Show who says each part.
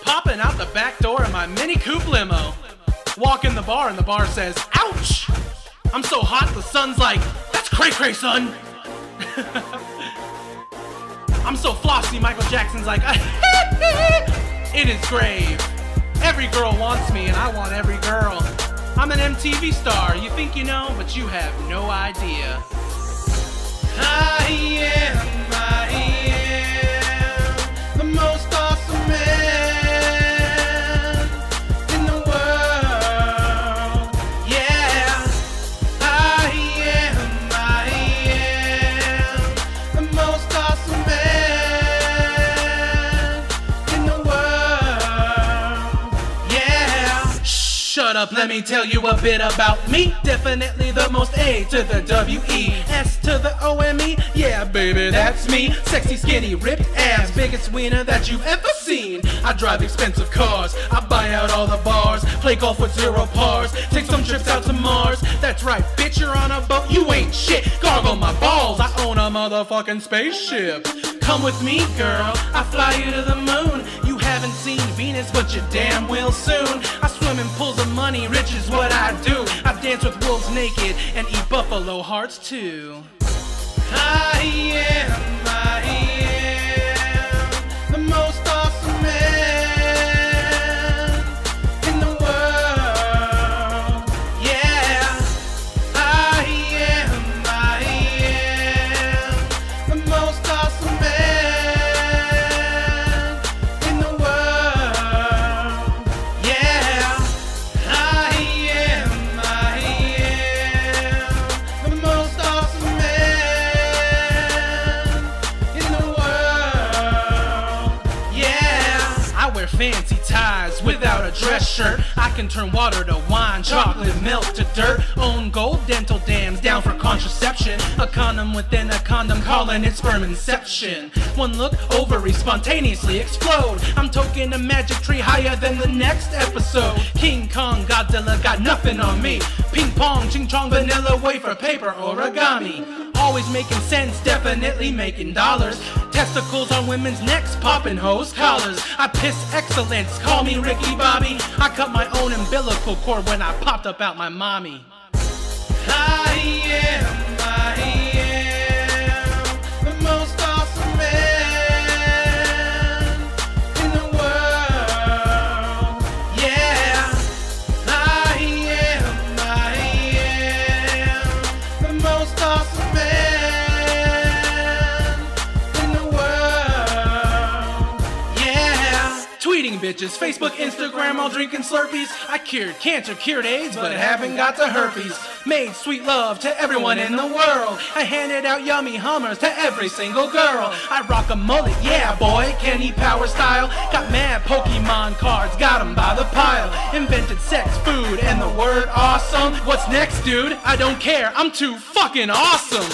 Speaker 1: popping out the back door of my Mini Coupe limo. Walk in the bar and the bar says, ouch! I'm so hot the sun's like, that's cray-cray, son! I'm so flossy, Michael Jackson's like, in his grave. Every girl wants me and I want every girl. I'm an MTV star, you think you know, but you have no idea. I am the most awesome man in the world. Yeah, I am the most awesome man in the world. Yeah. Shut up, let me tell you a bit about me. Definitely the most A to the W-E, S to the O-M-E. Yeah, baby, that's me. Sexy, skinny, ripped abs, biggest wiener that you've ever seen. I drive expensive cars, I buy out all the bars, play golf with 0 pars, take some trips out to Mars. That's right, bitch, you're on a boat, you ain't shit. Gargle my balls, I own a motherfucking spaceship. Come with me, girl, I fly you to the moon. You haven't seen Venus, but you damn will soon. I swim in pools of money, rich is what I do. I dance with wolves naked and eat buffalo hearts too. I am the most awesome man in the world. Yeah, I am the most awesome man in the world. Yeah, I am the most awesome man. Fancy ties without a dress shirt. I can turn water to wine, chocolate milk to dirt. Own gold dental dams, down for contraception. A condom within a condom, calling it sperm inception. One look, ovaries spontaneously explode. I'm toking a magic tree higher than the next episode. King Kong, Godzilla got nothing on me. Ping pong, ching chong, vanilla wafer, paper, origami. Always making sense, definitely making dollars. Testicles on women's necks, popping hose collars. I piss excellence, call me Ricky Bobby. I cut my own umbilical cord when I popped up out my mommy. I am the most awesome man in the world. Yeah, I am the most awesome man in the world. Yeah. Tweeting bitches, Facebook, Instagram, all drinking Slurpees. I cured cancer, cured AIDS, but haven't got the herpes. Made sweet love to everyone in the world. I handed out yummy Hummers to every single girl. I rock a mullet, yeah boy, Kenny Power style. Got mad Pokemon cards, got 'em by the pile. Invented sex, food, and the word awesome. What's next, dude? I don't care, I'm too fucking awesome.